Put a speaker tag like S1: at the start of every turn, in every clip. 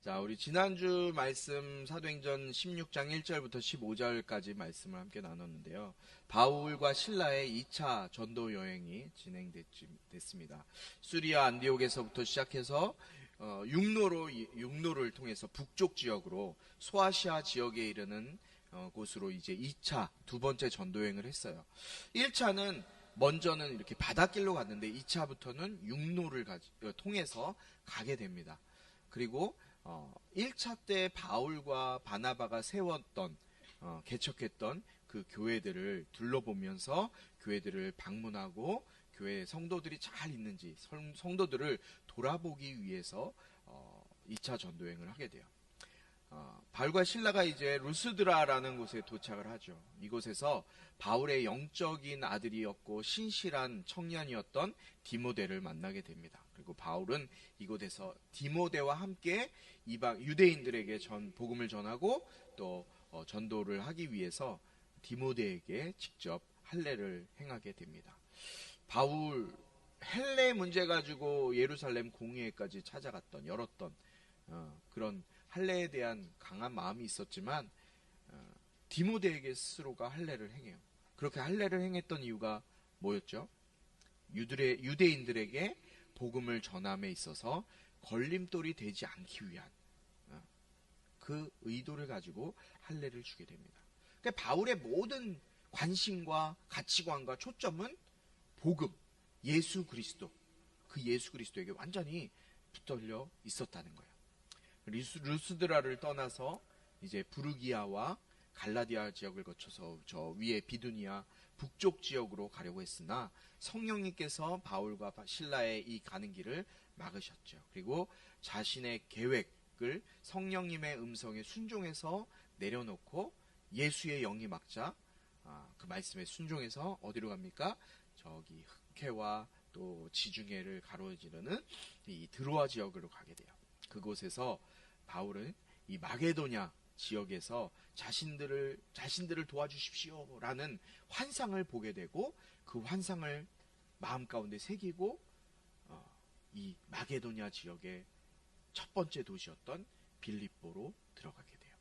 S1: 자, 우리 지난주 말씀 사도행전 16장 1절부터 15절까지 말씀을 함께 나눴는데요. 바울과 실라의 2차 전도 여행이 진행됐습니다. 수리아 안디옥에서부터 시작해서 육로를 통해서 북쪽 지역으로 소아시아 지역에 이르는 곳으로 이제 2차 두 번째 전도 여행을 했어요. 1차는 먼저는 이렇게 바닷길로 갔는데 2차부터는 육로를 통해서 가게 됩니다. 그리고 1차 때 바울과 바나바가 세웠던 개척했던 그 교회들을 둘러보면서 교회들을 방문하고 교회 성도들이 잘 있는지 성도들을 돌아보기 위해서 2차 전도여행을 하게 돼요. 바울과 실라가 이제 루스드라라는 곳에 도착을 하죠. 이곳에서 바울의 영적인 아들이었고 신실한 청년이었던 디모데를 만나게 됩니다. 그리고 바울은 이곳에서 디모데와 함께 이방 유대인들에게 복음을 전하고 또 전도를 하기 위해서 디모데에게 직접 할례를 행하게 됩니다. 바울 헬레 문제 가지고 예루살렘 공회까지 찾아갔던 열었던 그런 할례에 대한 강한 마음이 있었지만 디모데에게 스스로가 할례를 행해요. 그렇게 할례를 행했던 이유가 뭐였죠? 유대인들에게 복음을 전함에 있어서 걸림돌이 되지 않기 위한 그 의도를 가지고 할례를 주게 됩니다. 그러니까 바울의 모든 관심과 가치관과 초점은 복음, 예수 그리스도, 그 예수 그리스도에게 완전히 붙들려 있었다는 거예요. 루스드라를 떠나서 이제 부르기아와 갈라디아 지역을 거쳐서 저 위에 비두니아 북쪽 지역으로 가려고 했으나 성령님께서 바울과 실라의 이 가는 길을 막으셨죠. 그리고 자신의 계획을 성령님의 음성에 순종해서 내려놓고 예수의 영이 막자 그 말씀에 순종해서 어디로 갑니까? 저기 흑해와 또 지중해를 가로지르는 이 드로아 지역으로 가게 돼요. 그곳에서 바울은 이 마게도냐 지역에서 자신들을 도와주십시오라는 환상을 보게 되고 그 환상을 마음 가운데 새기고 이 마게도냐 지역의 첫 번째 도시였던 빌립보로 들어가게 돼요.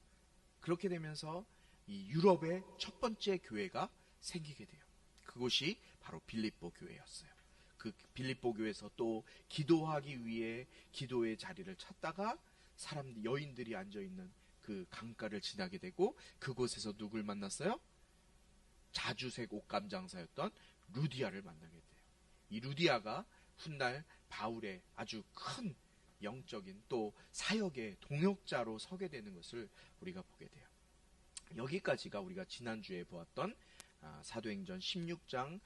S1: 그렇게 되면서 이 유럽의 첫 번째 교회가 생기게 돼요. 그곳이 바로 빌립보 교회였어요. 그 빌립보 교회에서 또 기도하기 위해 기도의 자리를 찾다가 여인들이 앉아있는 그 강가를 지나게 되고 그곳에서 누굴 만났어요? 자주색 옷감 장사였던 루디아를 만나게 돼요. 이 루디아가 훗날 바울의 아주 큰 영적인 또 사역의 동역자로 서게 되는 것을 우리가 보게 돼요. 여기까지가 우리가 지난주에 보았던 사도행전 16장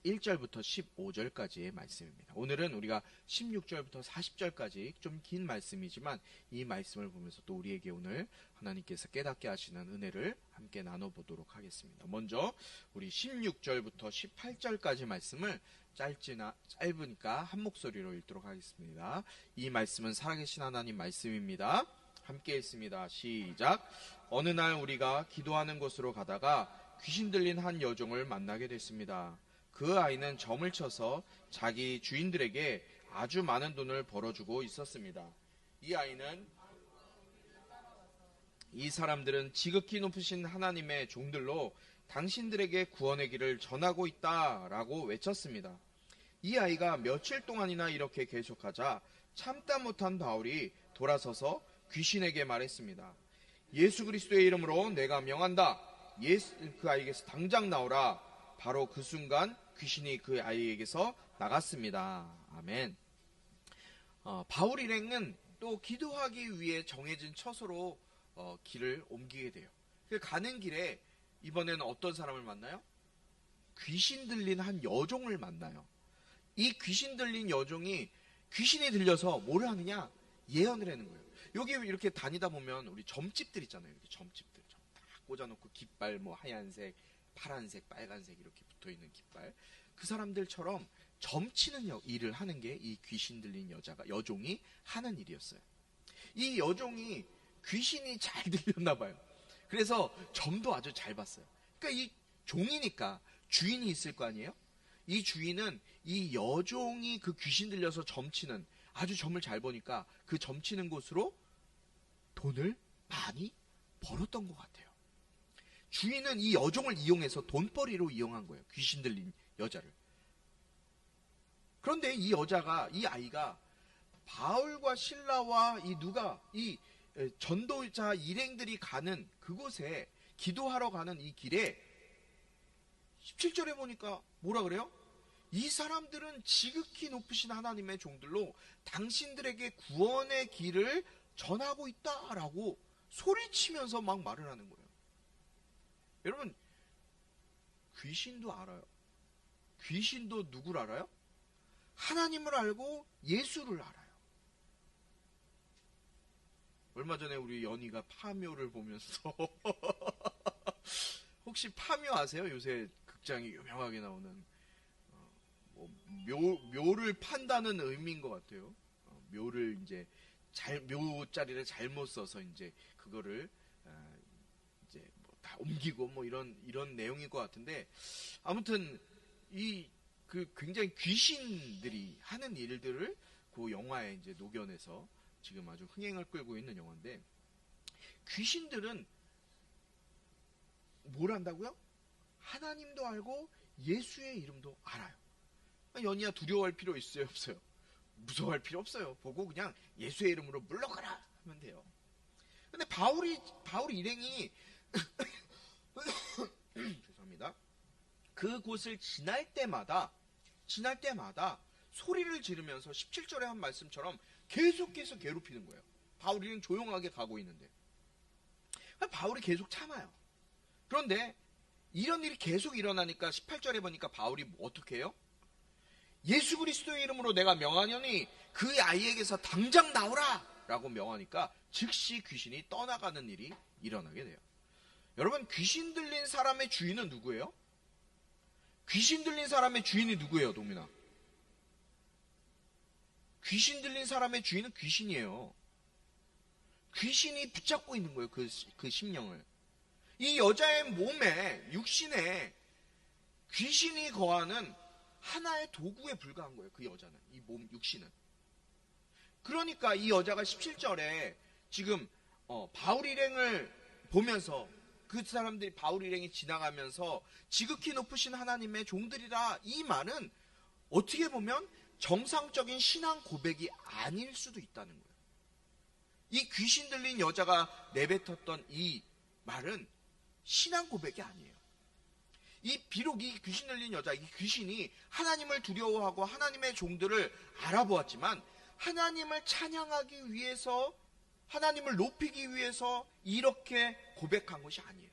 S1: 1절부터 15절까지의 말씀입니다. 오늘은 우리가 16절부터 40절까지 좀 긴 말씀이지만 이 말씀을 보면서 또 우리에게 오늘 하나님께서 깨닫게 하시는 은혜를 함께 나눠보도록 하겠습니다. 먼저 우리 16절부터 18절까지 말씀을 짧으니까 한 목소리로 읽도록 하겠습니다. 이 말씀은 살아계신 하나님 말씀입니다. 함께 읽습니다. 시작. 어느 날 우리가 기도하는 곳으로 가다가 귀신 들린 한 여종을 만나게 됐습니다. 그 아이는 점을 쳐서 자기 주인들에게 아주 많은 돈을 벌어주고 있었습니다. 이 사람들은 지극히 높으신 하나님의 종들로 당신들에게 구원의 길을 전하고 있다라고 외쳤습니다. 이 아이가 며칠 동안이나 이렇게 계속하자 참다 못한 바울이 돌아서서 귀신에게 말했습니다. 예수 그리스도의 이름으로 내가 명한다. 그 아이에게서 당장 나오라. 바로 그 순간 귀신이 그 아이에게서 나갔습니다. 아멘. 바울 일행은 또 기도하기 위해 정해진 처소로 길을 옮기게 돼요. 가는 길에 이번에는 어떤 사람을 만나요? 귀신 들린 한 여종을 만나요. 이 귀신 들린 여종이 귀신이 들려서 뭘 하느냐? 예언을 하는 거예요. 여기 이렇게 다니다 보면 우리 점집들 있잖아요. 이렇게 점집들 다 꽂아놓고 깃발 하얀색, 파란색, 빨간색 이렇게 붙어있는 깃발. 그 사람들처럼 점치는 일을 하는 게 이 귀신 들린 여종이 하는 일이었어요. 이 여종이 귀신이 잘 들렸나 봐요. 그래서 점도 아주 잘 봤어요. 그러니까 이 종이니까 주인이 있을 거 아니에요? 이 주인은 이 여종이 그 귀신 들려서 점치는, 아주 점을 잘 보니까 그 점치는 곳으로 돈을 많이 벌었던 것 같아요. 주인은 이 여종을 이용해서 돈벌이로 이용한 거예요. 귀신 들린 여자를. 그런데 이 여자가, 이 아이가 바울과 실라와 이 전도자 일행들이 가는 그곳에, 기도하러 가는 이 길에 17절에 보니까 뭐라 그래요? 이 사람들은 지극히 높으신 하나님의 종들로 당신들에게 구원의 길을 전하고 있다라고 소리치면서 막 말을 하는 거예요. 여러분, 귀신도 알아요. 귀신도 누구를 알아요? 하나님을 알고 예수를 알아요. 얼마 전에 우리 연희가 파묘를 보면서 혹시 파묘 아세요? 요새 극장이 유명하게 나오는 묘를 판다는 의미인 것 같아요. 묘를 이제 묘자리를 잘못 써서 이제 그거를 이제 뭐 다 옮기고 뭐 이런 내용일 것 같은데, 아무튼 그 굉장히 귀신들이 하는 일들을 그 영화에 이제 녹여내서 지금 아주 흥행을 끌고 있는 영화인데, 귀신들은 뭘 안다고요? 하나님도 알고 예수의 이름도 알아요. 연희야, 두려워할 필요 있어요, 없어요? 무서워할 필요 없어요. 보고 그냥 예수의 이름으로 물러가라 하면 돼요. 근데 바울 일행이 죄송합니다. 그곳을 지날 때마다 소리를 지르면서 17절에 한 말씀처럼 계속해서 괴롭히는 거예요. 바울 일행 조용하게 가고 있는데 바울이 계속 참아요. 그런데 이런 일이 계속 일어나니까 18절에 보니까 바울이 어떻게 해요? 예수 그리스도의 이름으로 내가 명하노니 그 아이에게서 당장 나오라 라고 명하니까 즉시 귀신이 떠나가는 일이 일어나게 돼요. 여러분, 귀신 들린 사람의 주인은 누구예요? 귀신 들린 사람의 주인이 누구예요, 동민아? 귀신 들린 사람의 주인은 귀신이에요. 귀신이 붙잡고 있는 거예요, 그 심령을. 이 여자의 몸에, 육신에 귀신이 거하는 하나의 도구에 불과한 거예요, 그 여자는. 이 몸, 육신은. 그러니까 이 여자가 17절에 지금 바울 일행을 보면서, 그 사람들이 바울 일행이 지나가면서 지극히 높으신 하나님의 종들이라, 이 말은 어떻게 보면 정상적인 신앙 고백이 아닐 수도 있다는 거예요. 이 귀신 들린 여자가 내뱉었던 이 말은 신앙 고백이 아니에요. 비록 이 귀신 들린 여자, 이 귀신이 하나님을 두려워하고 하나님의 종들을 알아보았지만 하나님을 찬양하기 위해서, 하나님을 높이기 위해서 이렇게 고백한 것이 아니에요.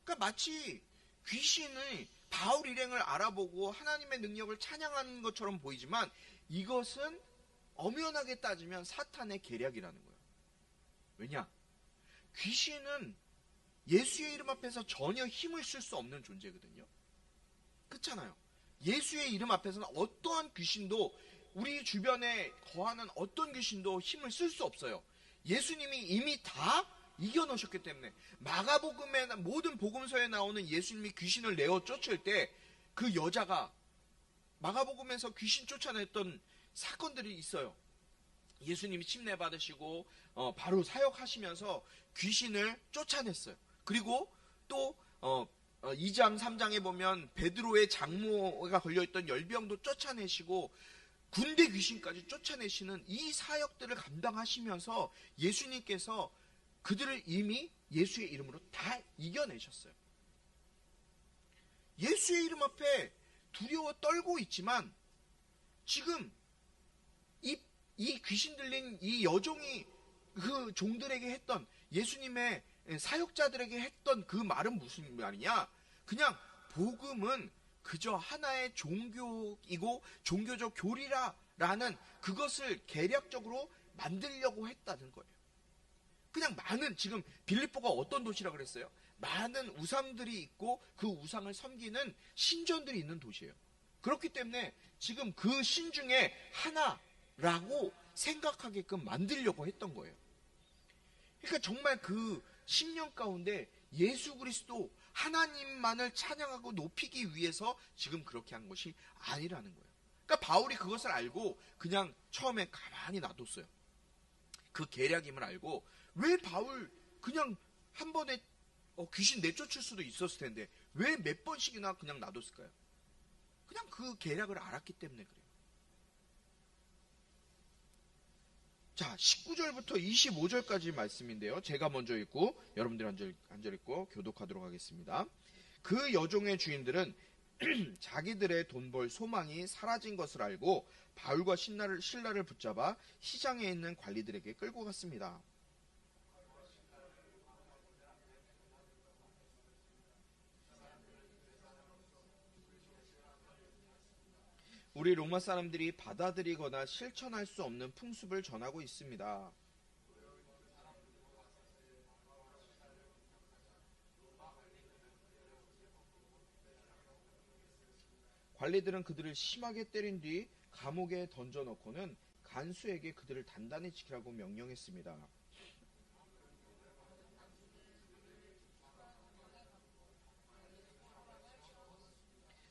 S1: 그러니까 마치 귀신의 바울 일행을 알아보고 하나님의 능력을 찬양하는 것처럼 보이지만 이것은 엄연하게 따지면 사탄의 계략이라는 거예요. 왜냐? 귀신은 예수의 이름 앞에서 전혀 힘을 쓸 수 없는 존재거든요. 그렇잖아요. 예수의 이름 앞에서는 어떠한 귀신도, 우리 주변에 거하는 어떤 귀신도 힘을 쓸 수 없어요. 예수님이 이미 다 이겨놓으셨기 때문에. 마가복음의 모든 복음서에 나오는 예수님이 귀신을 내어 쫓을 때 그 여자가 마가복음에서 귀신 쫓아냈던 사건들이 있어요. 예수님이 침례 받으시고 바로 사역하시면서 귀신을 쫓아냈어요. 그리고 또 2장 3장에 보면 베드로의 장모가 걸려있던 열병도 쫓아내시고 군대 귀신까지 쫓아내시는 이 사역들을 감당하시면서 예수님께서 그들을 이미 예수의 이름으로 다 이겨내셨어요. 예수의 이름 앞에 두려워 떨고 있지만 지금 이 귀신 들린 이 여종이 그 종들에게 했던, 예수님의 사역자들에게 했던 그 말은 무슨 말이냐? 그냥 복음은 그저 하나의 종교이고 종교적 교리라라는 그것을 계략적으로 만들려고 했다는 거예요. 그냥 많은, 지금 빌립보가 어떤 도시라 그랬어요? 많은 우상들이 있고 그 우상을 섬기는 신전들이 있는 도시예요. 그렇기 때문에 지금 그 신 중에 하나라고 생각하게끔 만들려고 했던 거예요. 그러니까 정말 그 10년 가운데 예수 그리스도, 하나님만을 찬양하고 높이기 위해서 지금 그렇게 한 것이 아니라는 거예요. 그러니까 바울이 그것을 알고 그냥 처음에 가만히 놔뒀어요. 그 계략임을 알고. 왜 바울 그냥 한 번에 귀신 내쫓을 수도 있었을 텐데 왜 몇 번씩이나 그냥 놔뒀을까요? 그냥 그 계략을 알았기 때문에 그래요. 자, 19절부터 25절까지 말씀인데요. 제가 먼저 읽고 여러분들이 한 절 읽고 교독하도록 하겠습니다. 그 여종의 주인들은 자기들의 돈 벌 소망이 사라진 것을 알고 바울과 신라를 붙잡아 시장에 있는 관리들에게 끌고 갔습니다. 우리 로마 사람들이 받아들이거나 실천할 수 없는 풍습을 전하고 있습니다. 관리들은 그들을 심하게 때린 뒤 감옥에 던져놓고는 간수에게 그들을 단단히 지키라고 명령했습니다.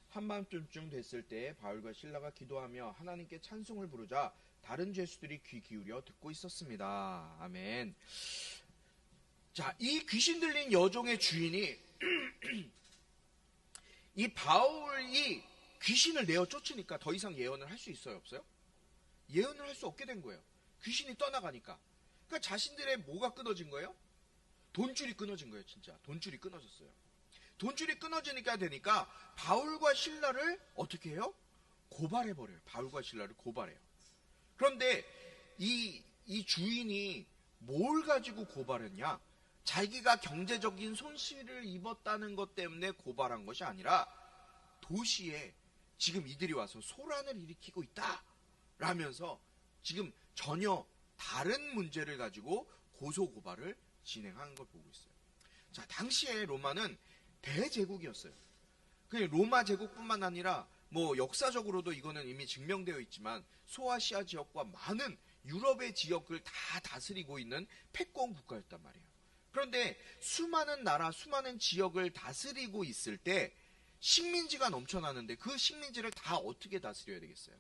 S1: 한밤쯤 됐을 때 바울과 실라가 기도하며 하나님께 찬송을 부르자 다른 죄수들이 귀 기울여 듣고 있었습니다. 아멘. 자, 이 귀신 들린 여종의 주인이 이 바울이 귀신을 내어 쫓으니까 더 이상 예언을 할 수 있어요, 없어요? 예언을 할 수 없게 된 거예요. 귀신이 떠나가니까. 그러니까 자신들의 뭐가 끊어진 거예요? 돈줄이 끊어진 거예요, 진짜. 돈줄이 끊어졌어요. 돈줄이 끊어지니까 되니까 바울과 실라를 어떻게 해요? 고발해버려요. 바울과 실라를 고발해요. 그런데 이 주인이 뭘 가지고 고발했냐? 자기가 경제적인 손실을 입었다는 것 때문에 고발한 것이 아니라 도시에 지금 이들이 와서 소란을 일으키고 있다 라면서 지금 전혀 다른 문제를 가지고 고소고발을 진행한 걸 보고 있어요. 자, 당시에 로마는 대제국이었어요. 로마 제국뿐만 아니라 뭐 역사적으로도 이거는 이미 증명되어 있지만 소아시아 지역과 많은 유럽의 지역을 다 다스리고 있는 패권 국가였단 말이에요. 그런데 수많은 나라, 수많은 지역을 다스리고 있을 때 식민지가 넘쳐나는데 그 식민지를 다 어떻게 다스려야 되겠어요?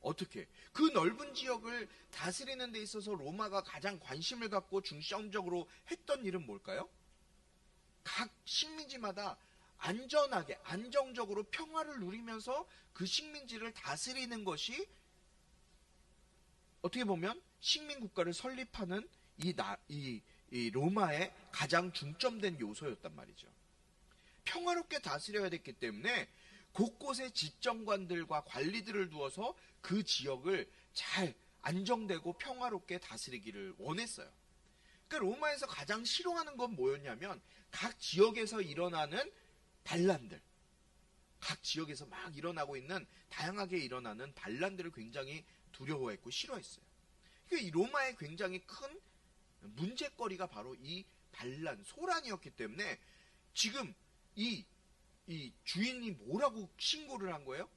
S1: 어떻게? 그 넓은 지역을 다스리는 데 있어서 로마가 가장 관심을 갖고 중점적으로 했던 일은 뭘까요? 각 식민지마다 안전하게, 안정적으로 평화를 누리면서 그 식민지를 다스리는 것이 어떻게 보면 식민국가를 설립하는 이 로마의 가장 중점된 요소였단 말이죠. 평화롭게 다스려야 됐기 때문에 곳곳에 지정관들과 관리들을 두어서 그 지역을 잘 안정되고 평화롭게 다스리기를 원했어요. 그러니까 로마에서 가장 싫어하는 건 뭐였냐면 각 지역에서 일어나는 반란들, 각 지역에서 막 일어나고 있는 다양하게 일어나는 반란들을 굉장히 두려워했고 싫어했어요. 그러니까 이 로마의 굉장히 큰 문제거리가 바로 이 반란, 소란이었기 때문에 지금 이 주인이 뭐라고 신고를 한 거예요?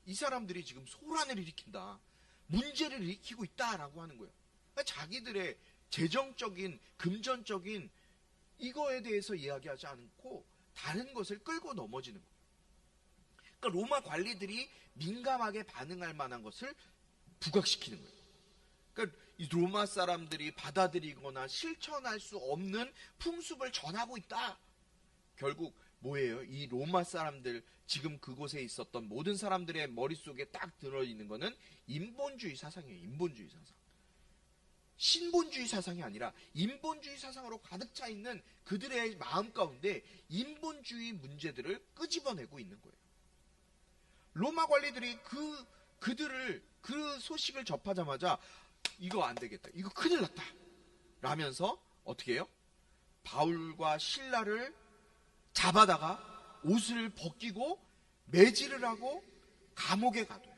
S1: 이 사람들이 지금 소란을 일으킨다, 문제를 일으키고 있다라고 하는 거예요. 그러니까 자기들의 재정적인, 금전적인 이거에 대해서 이야기하지 않고 다른 것을 끌고 넘어지는 거예요. 그러니까 로마 관리들이 민감하게 반응할 만한 것을 부각시키는 거예요. 그러니까 이 로마 사람들이 받아들이거나 실천할 수 없는 풍습을 전하고 있다. 결국 뭐예요? 이 로마 사람들, 지금 그곳에 있었던 모든 사람들의 머릿속에 딱 들어있는 거는 인본주의 사상이에요. 인본주의 사상. 신본주의 사상이 아니라 인본주의 사상으로 가득 차 있는 그들의 마음 가운데 인본주의 문제들을 끄집어내고 있는 거예요. 로마 관리들이 그 소식을 접하자마자 이거 안 되겠다, 이거 큰일 났다 라면서 어떻게 해요? 바울과 실라를 잡아다가 옷을 벗기고 매질을 하고 감옥에 가둬요.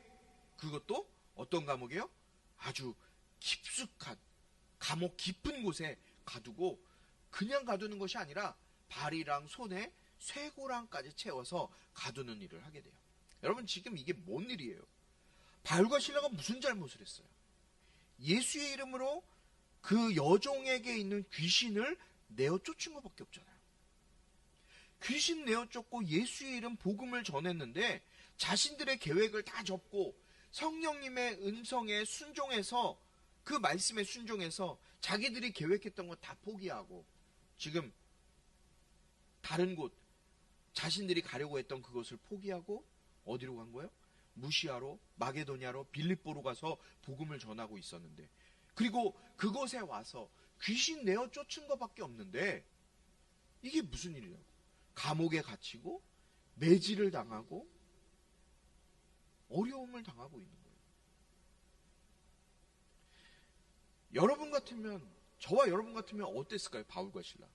S1: 그것도 어떤 감옥이에요? 아주 깊숙한 감옥 깊은 곳에 가두고 그냥 가두는 것이 아니라 발이랑 손에 쇠고랑까지 채워서 가두는 일을 하게 돼요. 여러분, 지금 이게 뭔 일이에요? 바울과 실라가 무슨 잘못을 했어요? 예수의 이름으로 그 여종에게 있는 귀신을 내어 쫓은 것밖에 없잖아요. 귀신 내어 쫓고 예수의 이름 복음을 전했는데 자신들의 계획을 다 접고 성령님의 음성에 순종해서 그 말씀에 순종해서 자기들이 계획했던 거 다 포기하고 지금 다른 곳 자신들이 가려고 했던 그것을 포기하고 어디로 간 거예요? 무시아로, 마게도냐로, 빌립보로 가서 복음을 전하고 있었는데 그리고 그곳에 와서 귀신 내어 쫓은 것밖에 없는데 이게 무슨 일이냐고. 감옥에 갇히고 매질을 당하고 어려움을 당하고 있는 거예요. 여러분 같으면, 저와 여러분 같으면 어땠을까요? 바울과 실라.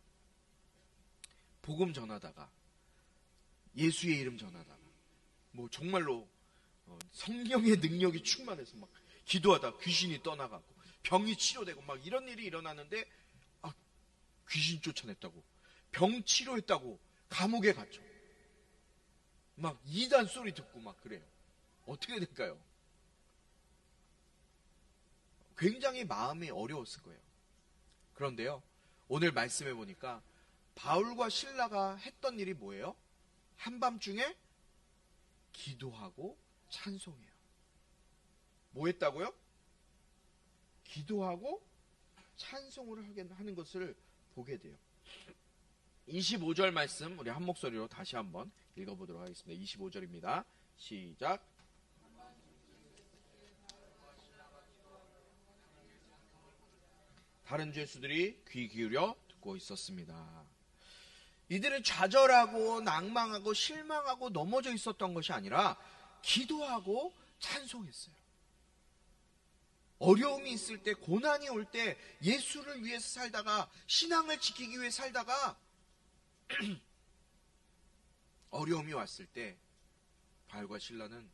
S1: 복음 전하다가 예수의 이름 전하다가 뭐 정말로 성령의 능력이 충만해서 막 기도하다 귀신이 떠나가고 병이 치료되고 막 이런 일이 일어나는데 귀신 쫓아냈다고 병 치료했다고 감옥에 갇혀 막 이단 소리 듣고 막 그래요. 어떻게 될까요? 굉장히 마음이 어려웠을 거예요. 그런데요, 오늘 말씀해 보니까 바울과 실라가 했던 일이 뭐예요? 한밤중에 기도하고 찬송해요. 뭐 했다고요? 기도하고 찬송을 하는 것을 보게 돼요. 25절 말씀 우리 한 목소리로 다시 한번 읽어보도록 하겠습니다. 25절입니다. 시작. 다른 죄수들이 귀 기울여 듣고 있었습니다. 이들은 좌절하고 낭망하고 실망하고 넘어져 있었던 것이 아니라 기도하고 찬송했어요. 어려움이 있을 때, 고난이 올 때 예수를 위해서 살다가 신앙을 지키기 위해 살다가 어려움이 왔을 때 바울과 실라는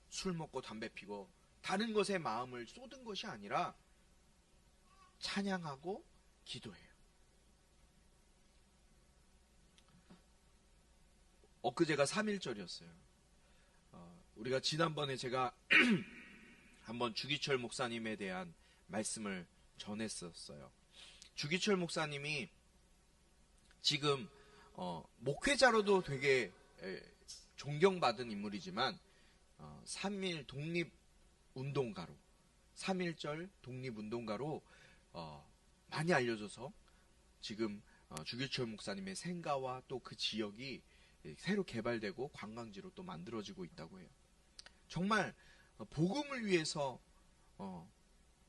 S1: 술 먹고 담배 피고 다른 것에 마음을 쏟은 것이 아니라 찬양하고 기도해요. 엊그제가 3.1절이었어요. 우리가 지난번에 제가 한번 주기철 목사님에 대한 말씀을 전했었어요. 주기철 목사님이 지금 목회자로도 되게 존경받은 인물이지만 3.1 독립운동가로 3.1절 독립운동가로 많이 알려져서 지금 주기철 목사님의 생가와 또 그 지역이 새로 개발되고 관광지로 또 만들어지고 있다고 해요. 정말 복음을 위해서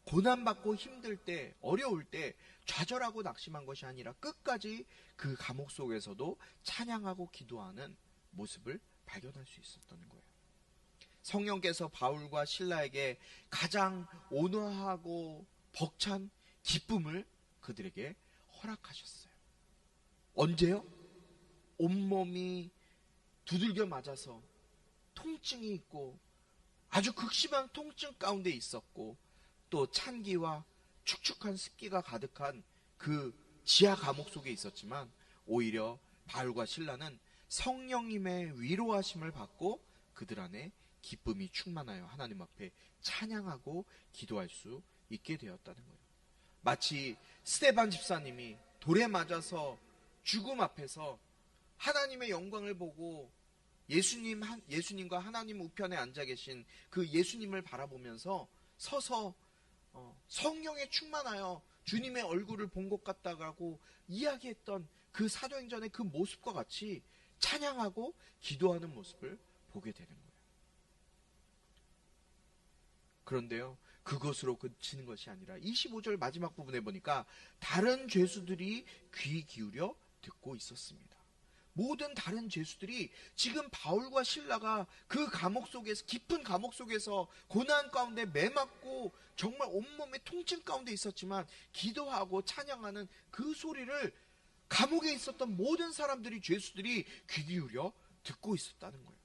S1: 고난받고 힘들 때, 어려울 때 좌절하고 낙심한 것이 아니라 끝까지 그 감옥 속에서도 찬양하고 기도하는 모습을 발견할 수 있었던 거예요. 성령께서 바울과 실라에게 가장 온화하고 벅찬 기쁨을 그들에게 허락하셨어요. 언제요? 온몸이 두들겨 맞아서 통증이 있고 아주 극심한 통증 가운데 있었고 또 찬기와 축축한 습기가 가득한 그 지하 감옥 속에 있었지만 오히려 바울과 실라는 성령님의 위로하심을 받고 그들 안에 기쁨이 충만하여 하나님 앞에 찬양하고 기도할 수 있게 되었다는 거예요. 마치 스데반 집사님이 돌에 맞아서 죽음 앞에서 하나님의 영광을 보고 예수님과 하나님 우편에 앉아 계신 그 예수님을 바라보면서 서서 성령에 충만하여 주님의 얼굴을 본 것 같다고 이야기했던 그 사도행전의 그 모습과 같이 찬양하고 기도하는 모습을 보게 되는 거예요. 그런데요, 그것으로 그치는 것이 아니라 25절 마지막 부분에 보니까 다른 죄수들이 귀 기울여 듣고 있었습니다. 모든 다른 죄수들이 지금 바울과 실라가 그 감옥 속에서, 깊은 감옥 속에서 고난 가운데 매맞고 정말 온몸에 통증 가운데 있었지만 기도하고 찬양하는 그 소리를 감옥에 있었던 모든 사람들이, 죄수들이 귀 기울여 듣고 있었다는 거예요.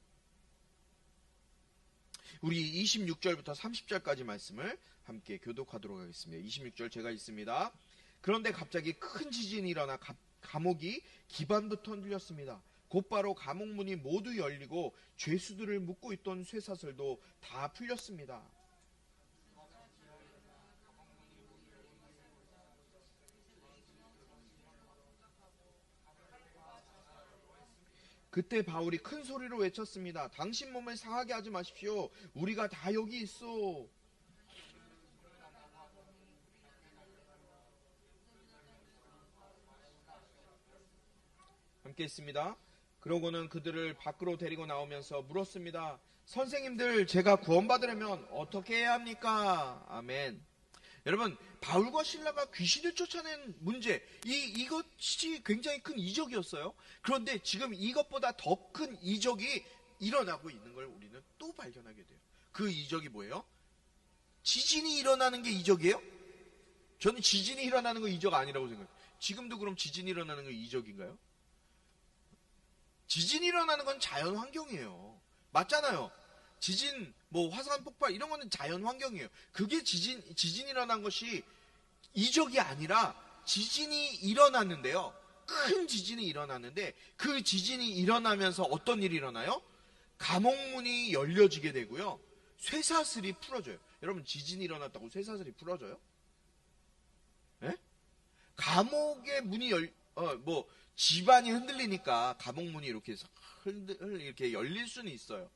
S1: 우리 26절부터 30절까지 말씀을 함께 교독하도록 하겠습니다. 26절 제가 읽습니다. 그런데 갑자기 큰 지진이 일어나 감옥이 기반부터 흔들렸습니다. 곧바로 감옥문이 모두 열리고 죄수들을 묶고 있던 쇠사슬도 다 풀렸습니다. 그때 바울이 큰 소리로 외쳤습니다. 당신 몸을 상하게 하지 마십시오. 우리가 다 여기 있어. 함께 있습니다. 그러고는 그들을 밖으로 데리고 나오면서 물었습니다. 선생님들, 제가 구원받으려면 어떻게 해야 합니까? 아멘. 여러분, 바울과 실라가 귀신을 쫓아낸 문제, 이것이 굉장히 큰 이적이었어요. 그런데 지금 이것보다 더 큰 이적이 일어나고 있는 걸 우리는 또 발견하게 돼요. 그 이적이 뭐예요? 지진이 일어나는 게 이적이에요? 저는 지진이 일어나는 거 이적 아니라고 생각해요. 지금도 그럼 지진이 일어나는 거 이적인가요? 지진이 일어나는 건 자연 환경이에요. 맞잖아요. 지진, 화산 폭발 이런 거는 자연 환경이에요. 그게 지진이 일어난 것이 이적이 아니라 지진이 일어났는데요. 큰 지진이 일어났는데 그 지진이 일어나면서 어떤 일이 일어나요? 감옥문이 열려지게 되고요. 쇠사슬이 풀어져요. 여러분, 지진이 일어났다고 쇠사슬이 풀어져요? 예? 감옥의 문이 집안이 흔들리니까 감옥문이 이렇게 이렇게 열릴 수는 있어요.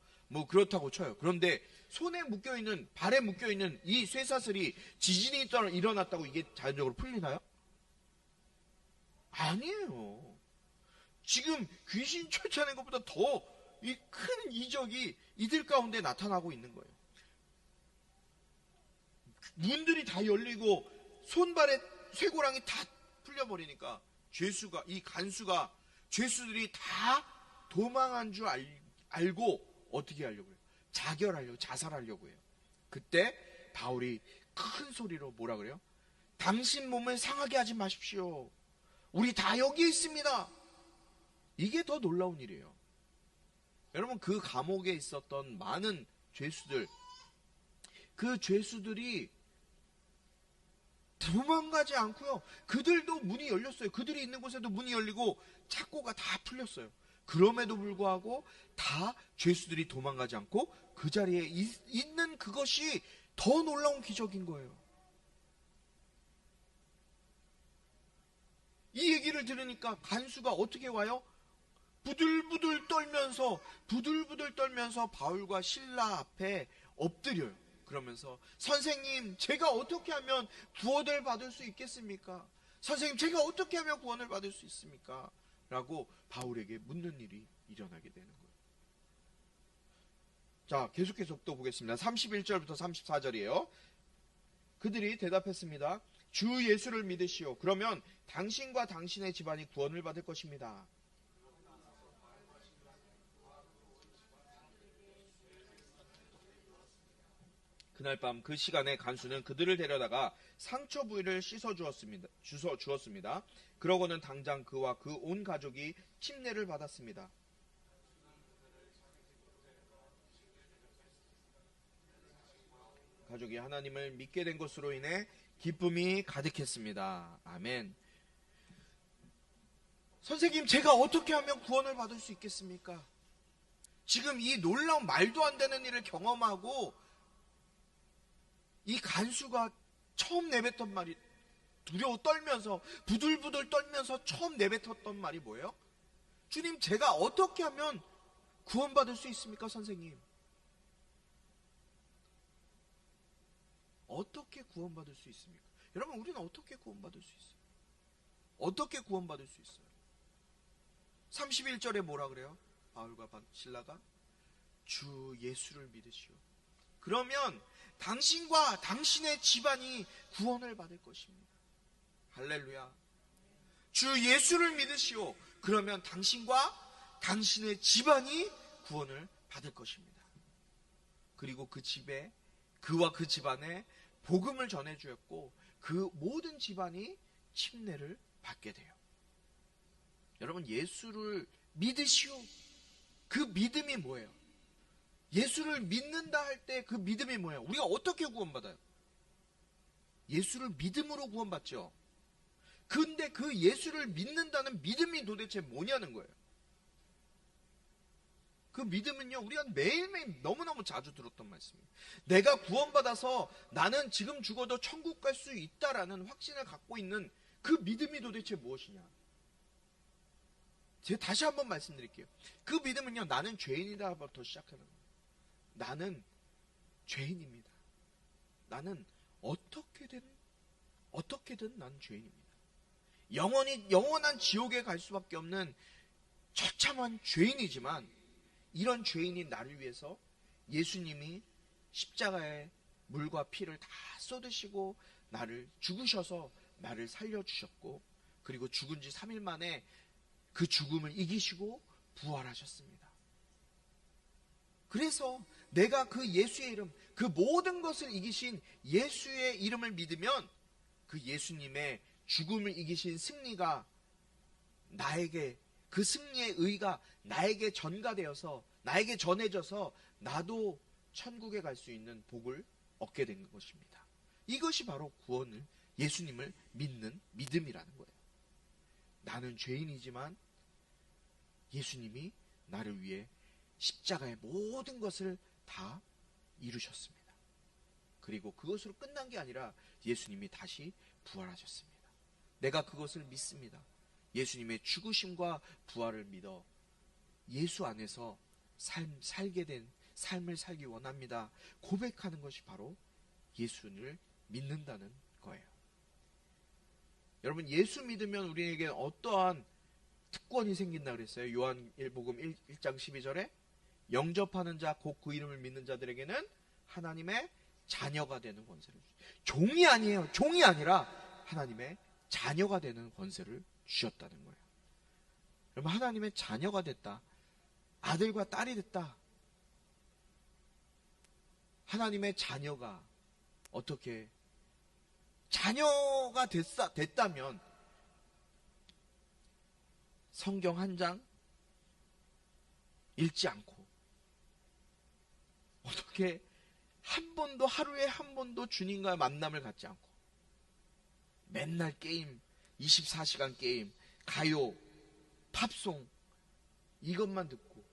S1: 그렇다고 쳐요. 그런데 손에 묶여있는, 발에 묶여있는 이 쇠사슬이 지진이 일어났다고 이게 자연적으로 풀리나요? 아니에요. 지금 귀신 쫓아낸 것보다 더 이 큰 이적이 이들 가운데 나타나고 있는 거예요. 문들이 다 열리고 손발에 쇠고랑이 다 풀려버리니까 이 간수가 죄수들이 다 도망한 줄 알고 어떻게 하려고 해요? 자살하려고 해요. 그때 바울이 큰 소리로 뭐라 그래요? 당신 몸을 상하게 하지 마십시오. 우리 다 여기 있습니다. 이게 더 놀라운 일이에요. 여러분, 그 감옥에 있었던 많은 죄수들, 그 죄수들이 도망가지 않고요. 그들도 문이 열렸어요. 그들이 있는 곳에도 문이 열리고 착고가 다 풀렸어요. 그럼에도 불구하고 다 죄수들이 도망가지 않고 그 자리에 있는 그것이 더 놀라운 기적인 거예요. 이 얘기를 들으니까 간수가 어떻게 와요? 부들부들 떨면서 바울과 실라 앞에 엎드려요. 그러면서 선생님, 제가 어떻게 하면 구원을 받을 수 있겠습니까? 선생님, 제가 어떻게 하면 구원을 받을 수 있습니까? 라고 바울에게 묻는 일이 일어나게 되는 거예요. 자, 계속해서 또 보겠습니다. 31절부터 34절이에요. 그들이 대답했습니다. 주 예수를 믿으시오. 그러면 당신과 당신의 집안이 구원을 받을 것입니다. 그날 밤 그 시간에 간수는 그들을 데려다가 상처 부위를 씻어 주었습니다. 그러고는 당장 그와 그 온 가족이 침례를 받았습니다. 가족이 하나님을 믿게 된 것으로 인해 기쁨이 가득했습니다. 아멘. 선생님, 제가 어떻게 하면 구원을 받을 수 있겠습니까? 지금 이 놀라운 말도 안 되는 일을 경험하고 이 간수가 처음 내뱉던 말이, 두려워 떨면서 부들부들 떨면서 처음 내뱉었던 말이 뭐예요? 주님, 제가 어떻게 하면 구원받을 수 있습니까, 선생님? 어떻게 구원받을 수 있습니까? 여러분, 우리는 어떻게 구원받을 수 있어요? 어떻게 구원받을 수 있어요? 31절에 뭐라 그래요? 바울과 실라가 주 예수를 믿으시오. 그러면 당신과 당신의 집안이 구원을 받을 것입니다. 할렐루야. 주 예수를 믿으시오. 그러면 당신과 당신의 집안이 구원을 받을 것입니다. 그리고 그와 그 집안에 복음을 전해주었고 그 모든 집안이 침례를 받게 돼요. 여러분, 예수를 믿으시오. 그 믿음이 뭐예요? 예수를 믿는다 할 때 그 믿음이 뭐예요? 우리가 어떻게 구원받아요? 예수를 믿음으로 구원받죠. 근데 그 예수를 믿는다는 믿음이 도대체 뭐냐는 거예요. 그 믿음은요, 우리가 매일매일 너무너무 자주 들었던 말씀이에요. 내가 구원받아서 나는 지금 죽어도 천국 갈 수 있다라는 확신을 갖고 있는 그 믿음이 도대체 무엇이냐? 제가 다시 한번 말씀드릴게요. 그 믿음은요, 나는 죄인이다부터 시작하는 거예요. 나는 죄인입니다. 나는 어떻게든 나는 죄인입니다. 영원한 지옥에 갈 수밖에 없는 처참한 죄인이지만, 이런 죄인이 나를 위해서 예수님이 십자가에 물과 피를 다 쏟으시고 나를 죽으셔서 나를 살려주셨고, 그리고 죽은 지 3일 만에 그 죽음을 이기시고 부활하셨습니다. 그래서 내가 그 예수의 이름, 그 모든 것을 이기신 예수의 이름을 믿으면 그 예수님의 죽음을 이기신 승리가 나에게, 그 승리의 의가 나에게 전가되어서, 나에게 전해져서 나도 천국에 갈 수 있는 복을 얻게 된 것입니다. 이것이 바로 구원을, 예수님을 믿는 믿음이라는 거예요. 나는 죄인이지만 예수님이 나를 위해 십자가의 모든 것을 다 이루셨습니다. 그리고 그것으로 끝난 게 아니라 예수님이 다시 부활하셨습니다. 내가 그것을 믿습니다. 예수님의 죽으심과 부활을 믿어 예수 안에서 살게 된 삶을 살기 원합니다. 고백하는 것이 바로 예수를 믿는다는 거예요. 여러분, 예수 믿으면 우리에게 어떠한 특권이 생긴다 그랬어요? 요한복음 1장 12절에 영접하는 자, 곧 그 이름을 믿는 자들에게는 하나님의 자녀가 되는 권세를 주셨어요. 종이 아니에요. 종이 아니라 하나님의 자녀가 되는 권세를 주셨다는 거예요. 여러분, 하나님의 자녀가 됐다. 아들과 딸이 됐다. 하나님의 자녀가 어떻게 자녀가 됐다면 성경 한 장 읽지 않고, 어떻게 하루에 한 번도 주님과의 만남을 갖지 않고 맨날 게임, 24시간 게임, 가요, 팝송 이것만 듣고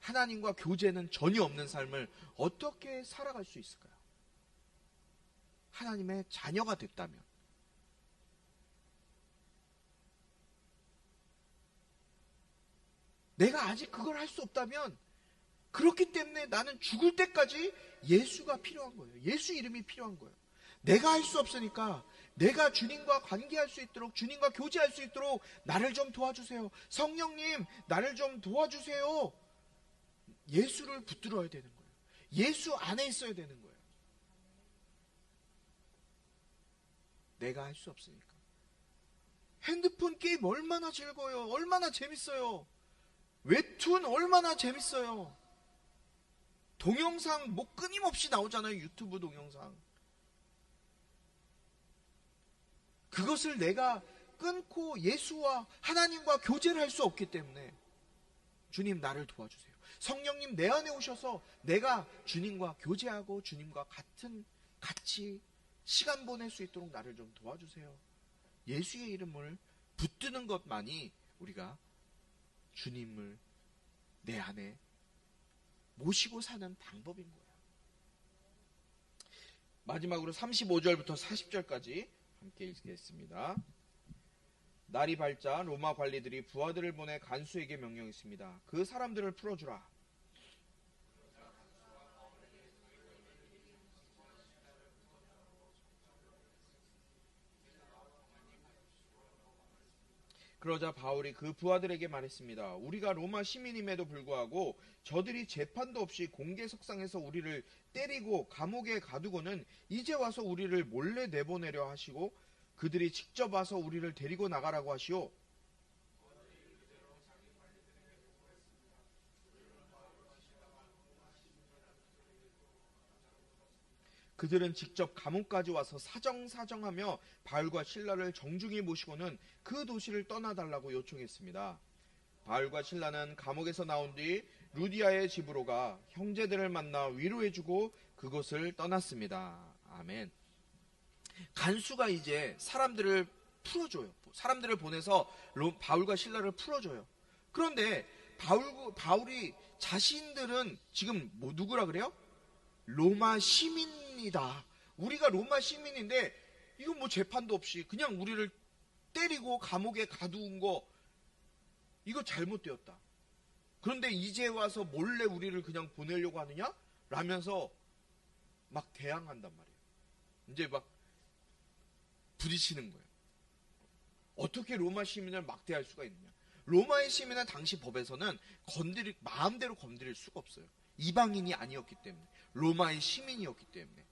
S1: 하나님과 교제는 전혀 없는 삶을 어떻게 살아갈 수 있을까요? 하나님의 자녀가 됐다면, 내가 아직 그걸 할 수 없다면, 그렇기 때문에 나는 죽을 때까지 예수가 필요한 거예요. 예수 이름이 필요한 거예요. 내가 할 수 없으니까 내가 주님과 관계할 수 있도록, 주님과 교제할 수 있도록 나를 좀 도와주세요. 성령님, 나를 좀 도와주세요. 예수를 붙들어야 되는 거예요. 예수 안에 있어야 되는 거예요. 내가 할 수 없으니까. 핸드폰 게임 얼마나 즐거워요. 얼마나 재밌어요. 웹툰 얼마나 재밌어요. 동영상 뭐 끊임없이 나오잖아요. 유튜브 동영상. 그것을 내가 끊고 예수와 하나님과 교제를 할 수 없기 때문에 주님, 나를 도와주세요. 성령님, 내 안에 오셔서 내가 주님과 교제하고 주님과 같이 시간 보낼 수 있도록 나를 좀 도와주세요. 예수의 이름을 붙드는 것만이 우리가 주님을 내 안에 모시고 사는 방법인 거예요. 마지막으로 35절부터 40절까지 함께 읽겠습니다. 날이 밝자 로마 관리들이 부하들을 보내 간수에게 명령했습니다. 그 사람들을 풀어주라. 그러자 바울이 그 부하들에게 말했습니다. 우리가 로마 시민임에도 불구하고 저들이 재판도 없이 공개석상에서 우리를 때리고 감옥에 가두고는 이제 와서 우리를 몰래 내보내려 하시고 그들이 직접 와서 우리를 데리고 나가라고 하시오. 그들은 직접 감옥까지 와서 사정하며 바울과 실라를 정중히 모시고는 그 도시를 떠나달라고 요청했습니다. 바울과 실라는 감옥에서 나온 뒤 루디아의 집으로 가 형제들을 만나 위로해주고 그곳을 떠났습니다. 아멘. 간수가 이제 사람들을 풀어줘요. 사람들을 보내서 바울과 실라를 풀어줘요. 그런데 바울이 자신들은 지금 누구라 그래요? 로마 시민이다. 우리가 로마 시민인데 이건 뭐 재판도 없이 그냥 우리를 때리고 감옥에 가두은 거, 이거 잘못되었다. 그런데 이제 와서 몰래 우리를 그냥 보내려고 하느냐? 라면서 막 대항한단 말이에요. 이제 막 부딪히는 거예요. 어떻게 로마 시민을 막대할 수가 있느냐? 로마의 시민은 당시 법에서는 마음대로 건드릴 수가 없어요. 이방인이 아니었기 때문에, 로마의 시민이었기 때문에.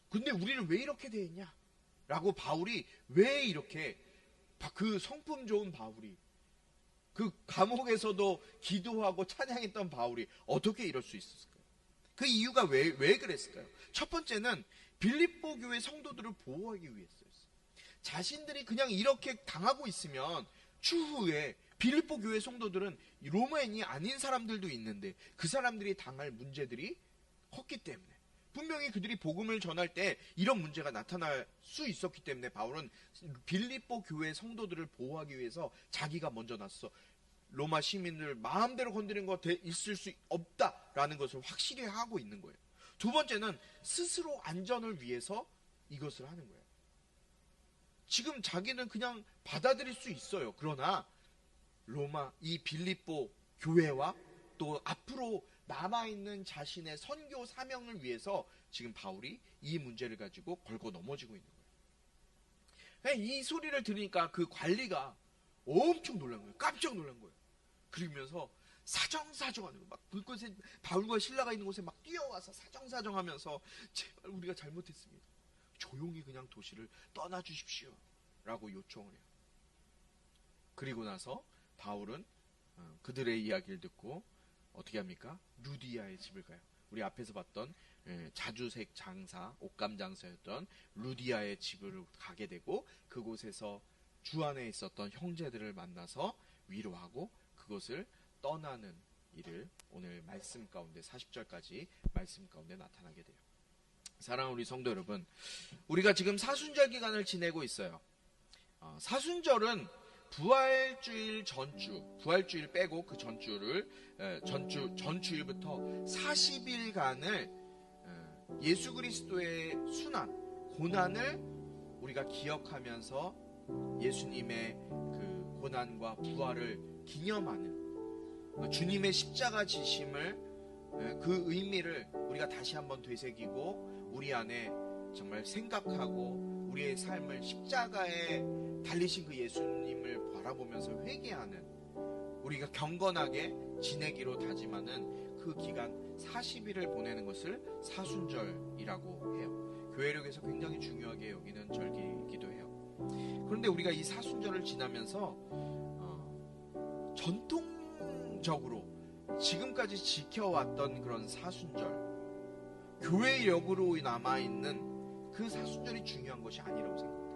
S1: 근데 우리를 왜 이렇게 대했냐? 라고 바울이 왜 이렇게, 그 성품 좋은 바울이, 그 감옥에서도 기도하고 찬양했던 바울이 어떻게 이럴 수 있었을까요? 그 이유가 왜 그랬을까요? 첫 번째는 빌립보 교회 성도들을 보호하기 위해서였어요. 자신들이 그냥 이렇게 당하고 있으면 추후에 빌립보 교회 성도들은 로마인이 아닌 사람들도 있는데 그 사람들이 당할 문제들이 컸기 때문에, 분명히 그들이 복음을 전할 때 이런 문제가 나타날 수 있었기 때문에 바울은 빌립보 교회 성도들을 보호하기 위해서 자기가 먼저 나서 로마 시민을 마음대로 건드리는 거 있을 수 없다라는 것을 확실히 하고 있는 거예요. 두 번째는 스스로 안전을 위해서 이것을 하는 거예요. 지금 자기는 그냥 받아들일 수 있어요. 그러나 로마, 이 빌립보 교회와 또 앞으로 남아있는 자신의 선교 사명을 위해서 지금 바울이 이 문제를 가지고 걸고 넘어지고 있는 거예요. 이 소리를 들으니까 그 관리가 엄청 놀란 거예요. 깜짝 놀란 거예요. 그러면서 사정사정하는 거예요. 막 그곳에 바울과 실라가 있는 곳에 막 뛰어와서 사정사정하면서 제발 우리가 잘못했습니다. 조용히 그냥 도시를 떠나주십시오 라고 요청을 해요. 그리고 나서 바울은 그들의 이야기를 듣고 어떻게 합니까? 루디아의 집을 가요. 우리 앞에서 봤던 자주색 장사, 옷감 장사였던 루디아의 집을 가게 되고, 그곳에서 주 안에 있었던 형제들을 만나서 위로하고 그것을 떠나는 일을 오늘 말씀 가운데 40절까지 말씀 가운데 나타나게 돼요. 사랑하는 우리 성도 여러분, 우리가 지금 사순절 기간을 지내고 있어요. 사순절은 부활주일 전주, 부활주일 빼고 그 전주일부터 40일간을 예수 그리스도의 순환, 고난을 우리가 기억하면서 예수님의 그 고난과 부활을 기념하는 주님의 십자가 지심을, 그 의미를 우리가 다시 한번 되새기고 우리 안에 정말 생각하고 우리의 삶을 십자가에 달리신 그 예수님을 바라보면서 회개하는, 우리가 경건하게 지내기로 다짐하는 그 기간 40일을 보내는 것을 사순절이라고 해요. 교회력에서 굉장히 중요하게 여기는 절기이기도 해요. 그런데 우리가 이 사순절을 지나면서 전통적으로 지금까지 지켜왔던 그런 사순절, 교회력으로 남아있는 그 사순절이 중요한 것이 아니라고 생각해요.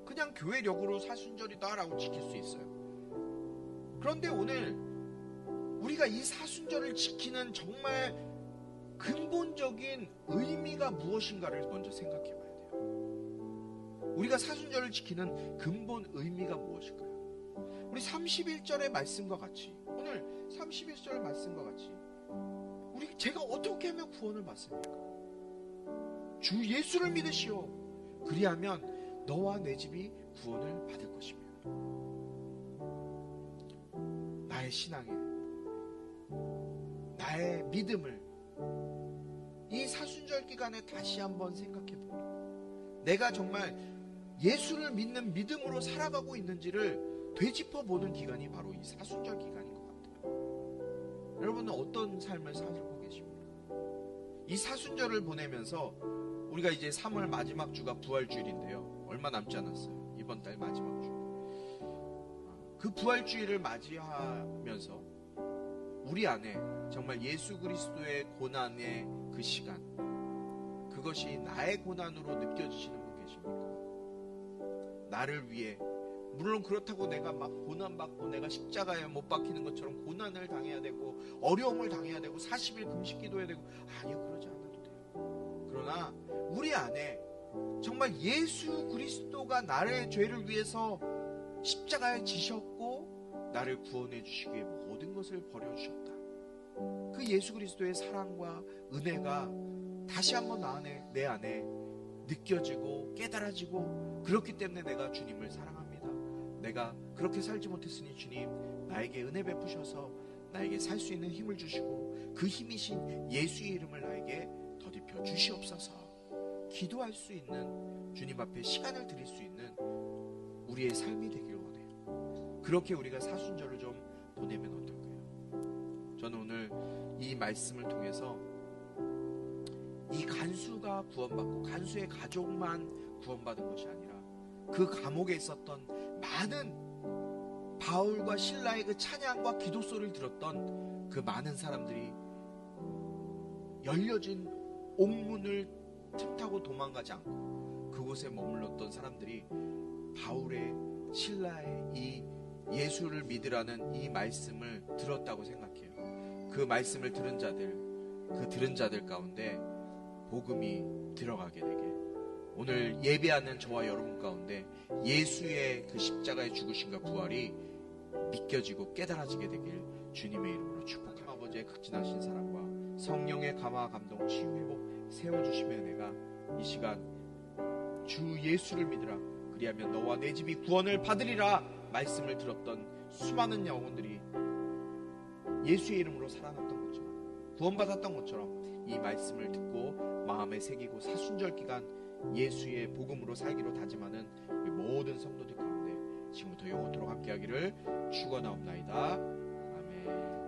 S1: 그냥 교회력으로 사순절이다라고 지킬 수 있어요. 그런데 오늘 우리가 이 사순절을 지키는 정말 근본적인 의미가 무엇인가를 먼저 생각해 봐야 돼요. 우리가 사순절을 지키는 근본 의미가 무엇일까요? 우리 31절의 말씀과 같이, 오늘 31절 말씀과 같이 제가 어떻게 하면 구원을 받습니까? 주 예수를 믿으시오. 그리하면 너와 내 집이 구원을 받을 것이며. 나의 신앙에, 나의 믿음을 이 사순절 기간에 다시 한번 생각해보고, 내가 정말 예수를 믿는 믿음으로 살아가고 있는지를 되짚어보는 기간이 바로 이 사순절 기간인 것 같아요. 여러분은 어떤 삶을 살고 계십니까? 이 사순절을 보내면서 우리가 이제 3월 마지막 주가 부활주일인데요. 얼마 남지 않았어요. 이번 달 마지막 주. 그 부활주일을 맞이하면서 우리 안에 정말 예수 그리스도의 고난의 그 시간, 그것이 나의 고난으로 느껴지시는 분 계십니까? 나를 위해, 물론 그렇다고 내가 막 고난받고 내가 십자가에 못 박히는 것처럼 고난을 당해야 되고 어려움을 당해야 되고 40일 금식 기도해야 되고, 아니요, 그러지 않아도 돼요. 그러나 우리 안에 정말 예수 그리스도가 나의 죄를 위해서 십자가에 지셨고 나를 구원해 주시기 위해 모든 것을 버려주셨다. 그 예수 그리스도의 사랑과 은혜가 다시 한번 내 안에 느껴지고 깨달아지고, 그렇기 때문에 내가 주님을 사랑합니다 내가 그렇게 살지 못했으니 주님 나에게 은혜 베푸셔서 나에게 살 수 있는 힘을 주시고 그 힘이신 예수의 이름을 나에게 더딥혀 주시옵소서. 기도할 수 있는 주님 앞에 시간을 드릴 수 있는 우리의 삶이 되길 원해요. 그렇게 우리가 사순절을 좀 보내면 어떨까요? 저는 오늘 이 말씀을 통해서 이 간수가 구원받고 간수의 가족만 구원받은 것이 아니라 그 감옥에 있었던 많은 바울과 실라의 그 찬양과 기도 소리를 들었던 그 많은 사람들이 열려진 옥문을 틈타고 도망가지 않고 그곳에 머물렀던 사람들이 바울의 실라의 이 예수를 믿으라는 이 말씀을 들었다고 생각해요. 그 말씀을 들은 자들 가운데 복음이 들어가게 되게, 오늘 예배하는 저와 여러분 가운데 예수의 그 십자가의 죽으심과 부활이 믿겨지고 깨달아지게 되길 주님의 이름으로 축복합니다. 아버지의 극진하신 사랑과 성령의 감화 감동 치유 회복 세워주시면 내가 이 시간 주 예수를 믿으라 그리하면 너와 내 집이 구원을 받으리라 말씀을 들었던 수많은 영혼들이 예수의 이름으로 살아났던 것처럼 구원받았던 것처럼 이 말씀을 듣고 마음에 새기고 사순절 기간 예수의 복음으로 살기로 다짐하는 우리 모든 성도들 가운데 지금부터 영원토록 함께하기를 축원하옵나이다. 아멘.